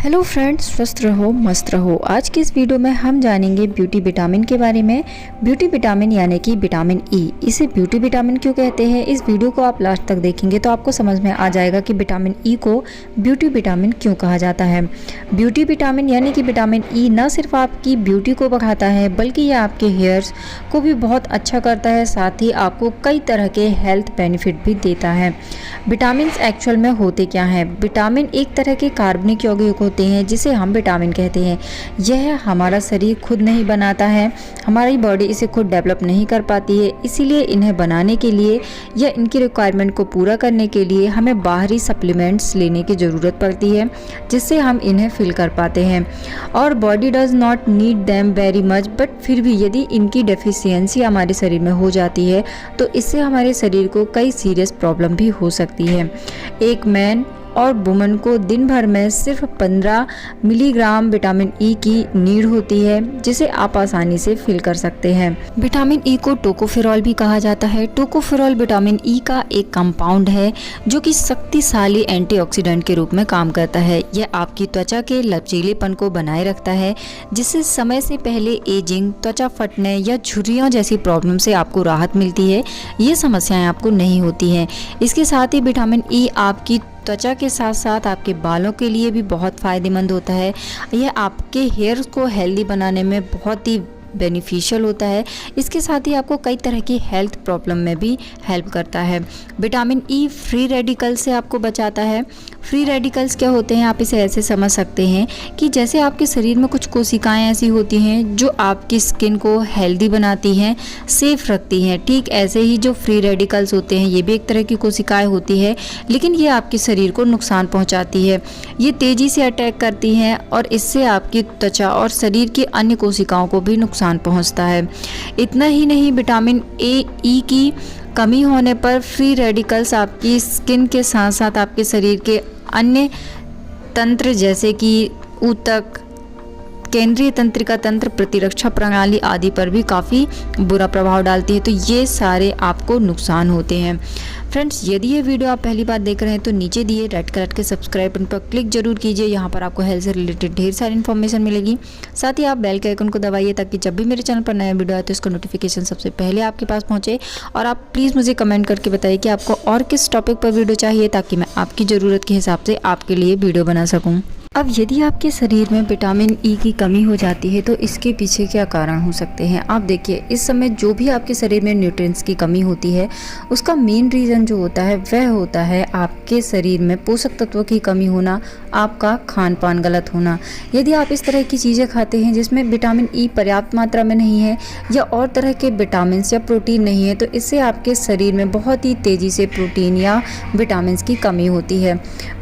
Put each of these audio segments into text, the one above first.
Hello friends, स्वस्थ रहो मस्त रहो। आज की इस वीडियो में हम जानेंगे ब्यूटी विटामिन के बारे में। ब्यूटी विटामिन यानी कि विटामिन ई। इसे ब्यूटी विटामिन क्यों कहते हैं, इस वीडियो को आप लास्ट तक देखेंगे तो आपको समझ में आ जाएगा कि विटामिन ई को ब्यूटी विटामिन क्यों कहा जाता है। ब्यूटी विटामिन यानी कि विटामिन ई न सिर्फ आपकी ब्यूटी को बढ़ाता है बल्कि यह आपके हेयर्स को भी बहुत अच्छा करता है, साथ ही आपको कई तरह के हेल्थ बेनिफिट भी देता है। विटामिन एक्चुअल में होते क्या हैं? विटामिन एक तरह के कार्बनिक यौगिक होते हैं जिसे हम विटामिन कहते हैं। यह हमारा शरीर खुद नहीं बनाता है, हमारी बॉडी इसे खुद डेवलप नहीं कर पाती है, इसीलिए इन्हें बनाने के लिए या इनकी रिक्वायरमेंट को पूरा करने के लिए हमें बाहरी सप्लीमेंट्स लेने की ज़रूरत पड़ती है जिससे हम इन्हें फिल कर पाते हैं। और body does not need them very much, but फिर भी यदि इनकी डेफिशिएंसी हमारे शरीर में हो जाती है तो इससे हमारे शरीर को कई सीरियस प्रॉब्लम भी हो सकती है। एक मैन और वुमन को दिन भर में सिर्फ 15 मिलीग्राम विटामिन ई की नीड होती है जिसे आप आसानी से फिल कर सकते हैं। विटामिन ई को टोकोफेरॉल भी कहा जाता है। टोकोफेरॉल विटामिन ई का एक कंपाउंड है जो कि शक्तिशाली एंटीऑक्सीडेंट के रूप में काम करता है। यह आपकी त्वचा के लचीलेपन को बनाए रखता है जिससे समय से पहले एजिंग, त्वचा फटने या झुर्रियों जैसी प्रॉब्लम से आपको राहत मिलती है। ये समस्याएं आपको नहीं होती हैं। इसके साथ ही विटामिन ई आपकी त्वचा के साथ साथ आपके बालों के लिए भी बहुत फ़ायदेमंद होता है। यह आपके हेयर्स को हेल्दी बनाने में बहुत ही बेनिफिशियल होता है। इसके साथ ही आपको कई तरह की हेल्थ प्रॉब्लम में भी हेल्प करता है। विटामिन ई फ्री रेडिकल से आपको बचाता है। फ्री रेडिकल्स क्या होते हैं, आप इसे ऐसे समझ सकते हैं कि जैसे आपके शरीर में कुछ कोशिकाएं ऐसी होती हैं जो आपकी स्किन को हेल्दी बनाती हैं, सेफ रखती हैं, ठीक ऐसे ही जो फ्री रेडिकल्स होते हैं ये भी एक तरह की कोशिकाएं होती है, लेकिन ये आपके शरीर को नुकसान पहुंचाती है। ये तेज़ी से अटैक करती हैं और इससे आपकी त्वचा और शरीर की अन्य कोशिकाओं को भी नुकसान पहुंचता है। इतना ही नहीं, विटामिन ए ई की कमी होने पर फ्री रेडिकल्स आपकी स्किन के साथ साथ आपके शरीर के अन्य तंत्र जैसे कि ऊतक, केंद्रीय तंत्रिका तंत्र, प्रतिरक्षा प्रणाली आदि पर भी काफ़ी बुरा प्रभाव डालती है। तो ये सारे आपको नुकसान होते हैं। फ्रेंड्स, यदि ये वीडियो आप पहली बार देख रहे हैं तो नीचे दिए रेड कलर के सब्सक्राइब बटन पर क्लिक जरूर कीजिए। यहाँ पर आपको हेल्थ से रिलेटेड ढेर सारी इन्फॉर्मेशन मिलेगी। साथ ही आप बेल के आइकन को दबाइए ताकि जब भी मेरे चैनल पर नया वीडियो आए तो इसका नोटिफिकेशन सबसे पहले आपके पास पहुँचे। और आप प्लीज़ मुझे कमेंट करके बताइए कि आपको और किस टॉपिक पर वीडियो चाहिए ताकि मैं आपकी ज़रूरत के हिसाब से आपके लिए वीडियो बना सकूँ। अब यदि आपके शरीर में विटामिन ई की कमी हो जाती है तो इसके पीछे क्या कारण हो सकते हैं? आप देखिए, इस समय जो भी आपके शरीर में न्यूट्रिएंट्स की कमी होती है उसका मेन रीज़न जो होता है वह होता है आपके शरीर में पोषक तत्वों की कमी होना, आपका खान पान गलत होना। यदि आप इस तरह की चीज़ें खाते हैं जिसमें विटामिन ई पर्याप्त मात्रा में नहीं है या और तरह के विटामिन या प्रोटीन नहीं है तो इससे आपके शरीर में बहुत ही तेज़ी से प्रोटीन या विटामिन की कमी होती है।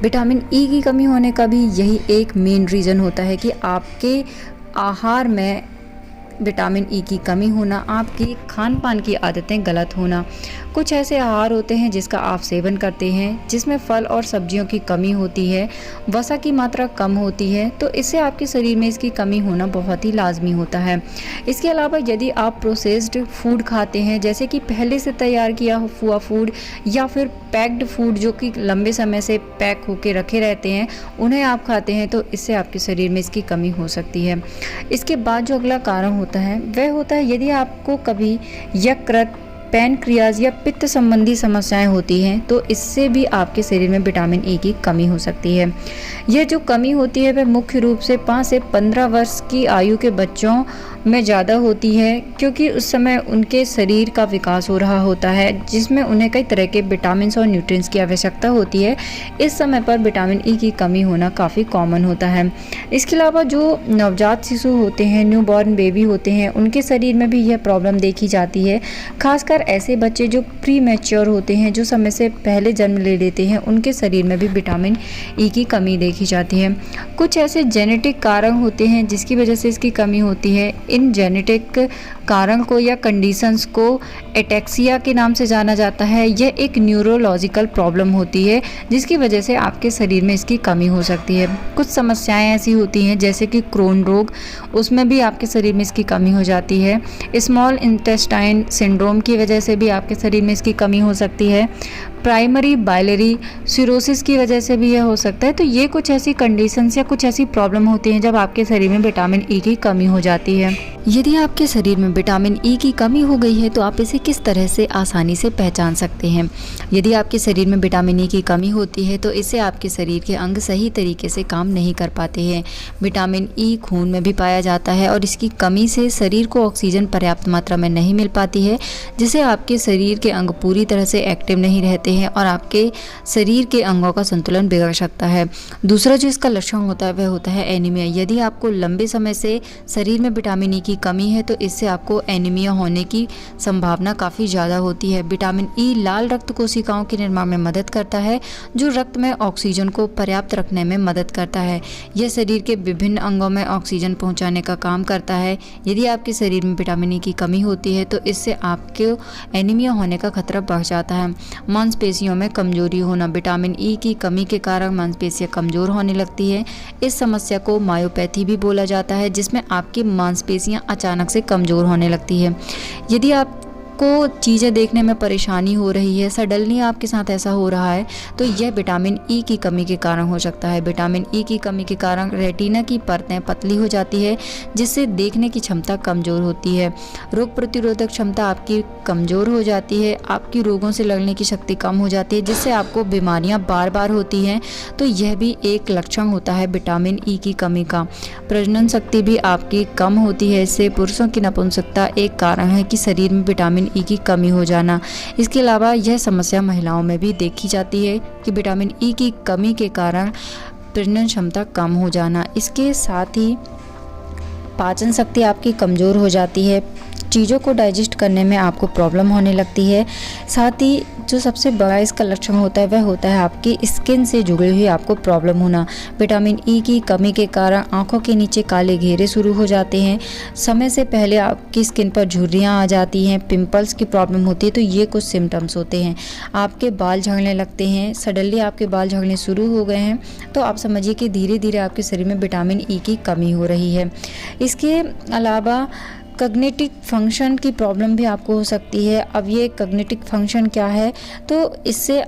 विटामिन ई की कमी होने का भी यही एक मेन रीज़न होता है कि आपके आहार में विटामिन ई की कमी होना, आपकी खान पान की आदतें गलत होना। कुछ ऐसे आहार होते हैं जिसका आप सेवन करते हैं जिसमें फल और सब्जियों की कमी होती है, वसा की मात्रा कम होती है, तो इससे आपके शरीर में इसकी कमी होना बहुत ही लाजमी होता है। इसके अलावा यदि आप प्रोसेस्ड फूड खाते हैं जैसे कि पहले से तैयार किया हुआ फूड या फिर पैक्ड फूड जो कि लंबे समय से पैक होके रखे रहते हैं, उन्हें आप खाते हैं तो इससे आपके शरीर में इसकी कमी हो सकती है। इसके बाद जो अगला कारण होता है वह होता है यदि आपको कभी यकृत, पैनक्रियाज या पित्त संबंधी समस्याएं होती हैं तो इससे भी आपके शरीर में विटामिन ई की कमी हो सकती है। यह जो कमी होती है वह मुख्य रूप से 5 से 15 वर्ष की आयु के बच्चों में ज़्यादा होती है क्योंकि उस समय उनके शरीर का विकास हो रहा होता है जिसमें उन्हें कई तरह के विटामिन और न्यूट्रिएंट्स की आवश्यकता होती है। इस समय पर विटामिन ई की कमी होना काफ़ी कॉमन होता है। इसके अलावा जो नवजात शिशु होते हैं, न्यूबॉर्न बेबी होते हैं, उनके शरीर में भी यह प्रॉब्लम देखी जाती है। खासकर ऐसे बच्चे जो प्री मैच्योर होते हैं, जो समय से पहले जन्म ले लेते हैं, उनके शरीर में भी विटामिन ई की कमी देखी जाती है। कुछ ऐसे जेनेटिक कारण होते हैं जिसकी वजह से इसकी कमी होती है। इन जेनेटिक कारण को या कंडीशंस को एटेक्सिया के नाम से जाना जाता है। यह एक न्यूरोलॉजिकल प्रॉब्लम होती है जिसकी वजह से आपके शरीर में इसकी कमी हो सकती है। कुछ समस्याएं ऐसी होती हैं जैसे कि क्रोन रोग, उसमें भी आपके शरीर में इसकी कमी हो जाती है। स्मॉल इंटेस्टाइन सिंड्रोम की वजह से भी आपके शरीर में इसकी कमी हो सकती है। प्राइमरी बाइलरी सिरोसिस की वजह से भी यह हो सकता है। तो ये कुछ ऐसी कंडीशंस या कुछ ऐसी प्रॉब्लम होती हैं जब आपके शरीर में विटामिन ई की कमी हो जाती है। यदि आपके शरीर में विटामिन ई की कमी हो गई है तो आप इसे किस तरह से आसानी से पहचान सकते हैं। यदि आपके शरीर में विटामिन ई की कमी होती है तो इससे आपके शरीर के अंग सही तरीके से काम नहीं कर पाते हैं। विटामिन ई खून में भी पाया जाता है और इसकी कमी से शरीर को ऑक्सीजन पर्याप्त मात्रा में नहीं मिल पाती है, जिससे आपके शरीर के अंग पूरी तरह से एक्टिव नहीं रहते हैं और आपके शरीर के अंगों का संतुलन बिगड़ सकता है। दूसरा जो इसका लक्षण होता है वह होता है एनीमिया। यदि आपको लंबे समय से शरीर में विटामिन ई की कमी है तो इससे आपको एनीमिया होने की संभावना काफ़ी ज़्यादा होती है। विटामिन ई लाल रक्त कोशिकाओं के निर्माण में मदद करता है, जो रक्त में ऑक्सीजन को पर्याप्त रखने में मदद करता है। यह शरीर के विभिन्न अंगों में ऑक्सीजन पहुंचाने का काम करता है। यदि आपके शरीर में विटामिन ई की कमी होती है तो इससे आपके एनीमिया होने का खतरा बढ़ जाता है। मांसपेशियों में कमजोरी होना। विटामिन ई की कमी के कारण मांसपेशियां कमजोर होने लगती है। इस समस्या को मायोपैथी भी बोला जाता है, जिसमें आपकी मांसपेशियां अचानक से कमजोर होने लगती है। यदि आपको चीज़ें देखने में परेशानी हो रही है, सडनली आपके साथ ऐसा हो रहा है, तो यह विटामिन ई की कमी के कारण हो सकता है। विटामिन ई की कमी के कारण रेटिना की परतें पतली हो जाती है, जिससे देखने की क्षमता कमज़ोर होती है। रोग प्रतिरोधक क्षमता आपकी कमज़ोर हो जाती है। आपकी रोगों से लड़ने की शक्ति कम हो जाती है, जिससे आपको बीमारियां बार बार होती हैं। तो यह भी एक लक्षण होता है विटामिन ई की कमी का। प्रजनन शक्ति भी आपकी कम होती है। इससे पुरुषों की नपुंसकता एक कारण है कि शरीर में विटामिन ई की कमी हो जाना। इसके अलावा यह समस्या महिलाओं में भी देखी जाती है कि विटामिन ई की कमी के कारण प्रजनन क्षमता कम हो जाना। इसके साथ ही पाचन शक्ति आपकी कमज़ोर हो जाती है। चीज़ों को डाइजेस्ट करने में आपको प्रॉब्लम होने लगती है। साथ ही जो सबसे बड़ा इसका लक्षण होता है वह होता है आपकी स्किन से जुड़ी हुई आपको प्रॉब्लम होना। विटामिन ई की कमी के कारण आंखों के नीचे काले घेरे शुरू हो जाते हैं। समय से पहले आपकी स्किन पर झुर्रियाँ आ जाती हैं, पिंपल्स की प्रॉब्लम होती है। तो ये कुछ सिम्टम्स होते हैं। आपके बाल झड़ने लगते हैं, सडनली आपके बाल झड़ने शुरू हो गए हैं, तो आप समझिए कि धीरे धीरे आपके शरीर में विटामिन ई की कमी हो रही है। इसके अलावा कॉग्निटिव फंक्शन की प्रॉब्लम भी आपको हो सकती है। अब ये कॉग्निटिव फंक्शन क्या है, तो इससे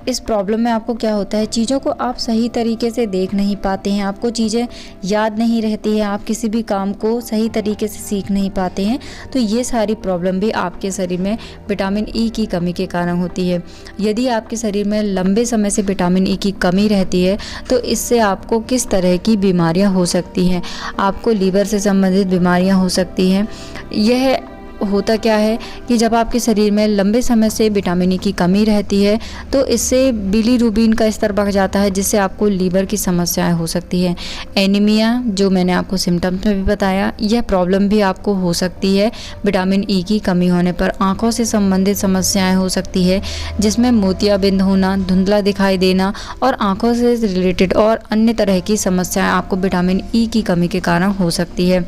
इस प्रॉब्लम में आपको क्या होता है, चीज़ों को आप सही तरीके से देख नहीं पाते हैं, आपको चीज़ें याद नहीं रहती है, आप किसी भी काम को सही तरीके से सीख नहीं पाते हैं। तो ये सारी प्रॉब्लम भी आपके शरीर में विटामिन ई की कमी के कारण होती है। यदि आपके शरीर में लंबे समय से विटामिन ई की कमी रहती है तो इससे आपको किस तरह की बीमारियां हो सकती हैं। आपको लीवर से संबंधित बीमारियां हो सकती हैं। यह होता क्या है कि जब आपके शरीर में लंबे समय से विटामिन ई की कमी रहती है तो इससे बिलीरुबिन का स्तर बढ़ जाता है, जिससे आपको लीवर की समस्याएं हो सकती है। एनीमिया जो मैंने आपको सिम्टम्स में भी बताया, यह प्रॉब्लम भी आपको हो सकती है विटामिन ई की कमी होने पर। आँखों से संबंधित समस्याएँ हो सकती है, जिसमें मोतियाबिंद होना, धुंधला दिखाई देना और आँखों से रिलेटेड और अन्य तरह की समस्याएँ आपको विटामिन ई की कमी के कारण हो सकती है।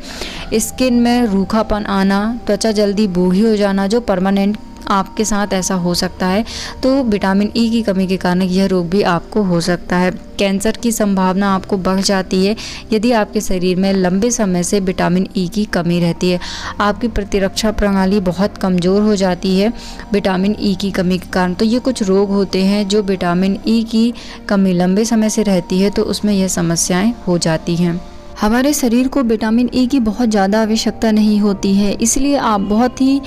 स्किन में रूखापन आना, त्वचा जल्दी बूढ़ी हो जाना, जो परमानेंट आपके साथ ऐसा हो सकता है, तो विटामिन ई की कमी के कारण यह रोग भी आपको हो सकता है। कैंसर की संभावना आपको बढ़ जाती है यदि आपके शरीर में लंबे समय से विटामिन ई की कमी रहती है। आपकी प्रतिरक्षा प्रणाली बहुत कमज़ोर हो जाती है विटामिन ई की कमी के कारण। तो ये कुछ रोग होते हैं जो विटामिन ई की कमी लंबे समय से रहती है तो उसमें यह समस्याएँ हो जाती हैं। हमारे शरीर को विटामिन ई की बहुत ज़्यादा आवश्यकता नहीं होती है, इसलिए आप बहुत ही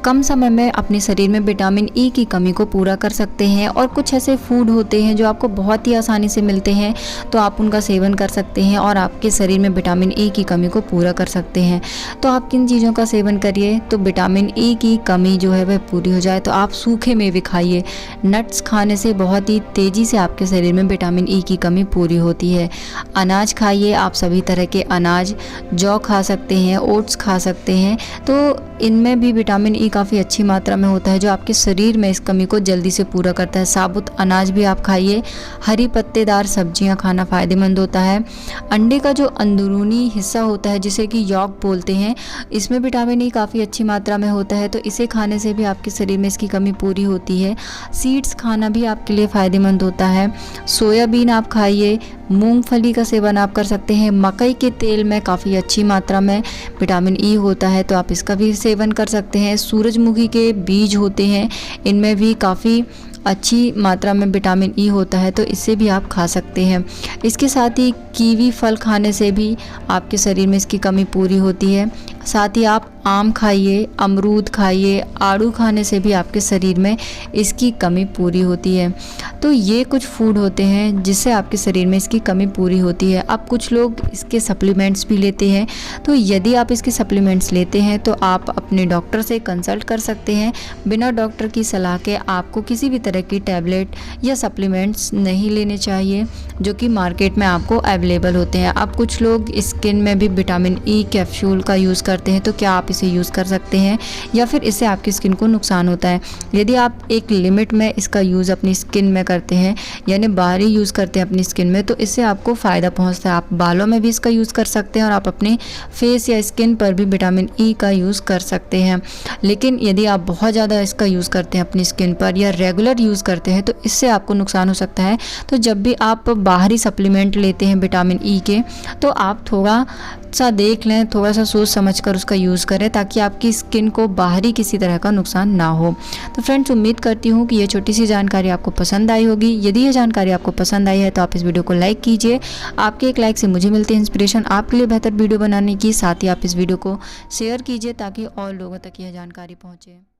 कम समय में अपने शरीर में विटामिन ई की कमी को पूरा कर सकते हैं। और कुछ ऐसे फूड होते हैं जो आपको बहुत ही आसानी से मिलते हैं, तो आप उनका सेवन कर सकते हैं और आपके शरीर में विटामिन ई की कमी को पूरा कर सकते हैं। तो आप किन चीज़ों का सेवन करिए तो विटामिन ई की कमी जो है वह पूरी हो जाए। तो आप सूखे मेवे खाइए। नट्स खाने से बहुत ही तेज़ी से आपके शरीर में विटामिन ई की कमी पूरी होती है। अनाज खाइए, आप सभी तरह के अनाज, जौ खा सकते हैं, ओट्स खा सकते हैं। तो इनमें भी विटामिन ई काफ़ी अच्छी मात्रा में होता है, जो आपके शरीर में इस कमी को जल्दी से पूरा करता है। साबुत अनाज भी आप खाइए। हरी पत्तेदार सब्जियां खाना फ़ायदेमंद होता है। अंडे का जो अंदरूनी हिस्सा होता है जिसे कि यॉक बोलते हैं, इसमें विटामिन ई काफ़ी अच्छी मात्रा में होता है, तो इसे खाने से भी आपके शरीर में इसकी कमी पूरी होती है। सीड्स खाना भी आपके लिए फ़ायदेमंद होता है। सोयाबीन आप खाइए। मूंगफली का सेवन आप कर सकते हैं। मकई के तेल में काफ़ी अच्छी मात्रा में विटामिन ई होता है, तो आप इसका भी सेवन कर सकते हैं। सूरजमुखी के बीज होते हैं, इनमें भी काफ़ी अच्छी मात्रा में विटामिन ई होता है, तो इससे भी आप खा सकते हैं। इसके साथ ही कीवी फल खाने से भी आपके शरीर में इसकी कमी पूरी होती है। साथ ही आप आम खाइए, अमरूद खाइए, आड़ू खाने से भी आपके शरीर में इसकी कमी पूरी होती है। तो ये कुछ फूड होते हैं जिससे आपके शरीर में इसकी कमी पूरी होती है। अब कुछ लोग इसके सप्लीमेंट्स भी लेते हैं, तो यदि आप इसके सप्लीमेंट्स लेते हैं तो आप अपने डॉक्टर से कंसल्ट कर सकते हैं। बिना डॉक्टर की सलाह के आपको किसी भी तरह की टैबलेट या सप्लीमेंट्स नहीं लेने चाहिए जो कि मार्केट में आपको अवेलेबल होते हैं। अब कुछ लोग स्किन में भी विटामिन ई कैप्सूल का यूज़ करते हैं, तो क्या आप इसे यूज़ कर सकते हैं या फिर इससे आपकी स्किन को नुकसान होता है? यदि आप एक लिमिट में इसका यूज़ अपनी स्किन में करते हैं, यानी बाहरी यूज़ करते हैं अपनी स्किन में, तो इससे आपको फ़ायदा पहुंचता है। आप बालों में भी इसका यूज़ कर सकते हैं और आप अपने फेस या स्किन पर भी विटामिन ई का यूज़ कर सकते हैं। लेकिन यदि आप बहुत ज़्यादा इसका यूज़ करते हैं अपनी स्किन पर या रेगुलर यूज़ करते हैं, तो इससे आपको नुकसान हो सकता है। तो जब भी आप बाहरी सप्लीमेंट लेते हैं विटामिन ई के, तो आप थोड़ा सा देख लें, थोड़ा सा सोच समझ कर उसका यूज़ करें ताकि आपकी स्किन को बाहरी किसी तरह का नुकसान ना हो। तो फ्रेंड्स, उम्मीद करती हूँ कि ये छोटी सी जानकारी आपको पसंद आई होगी। यदि ये जानकारी आपको पसंद आई है तो आप इस वीडियो को लाइक कीजिए। आपके एक लाइक से मुझे मिलती है इंस्पिरेशन आपके लिए बेहतर वीडियो बनाने की। साथ ही आप इस वीडियो को शेयर कीजिए ताकि और लोगों तक यह जानकारी पहुँचे।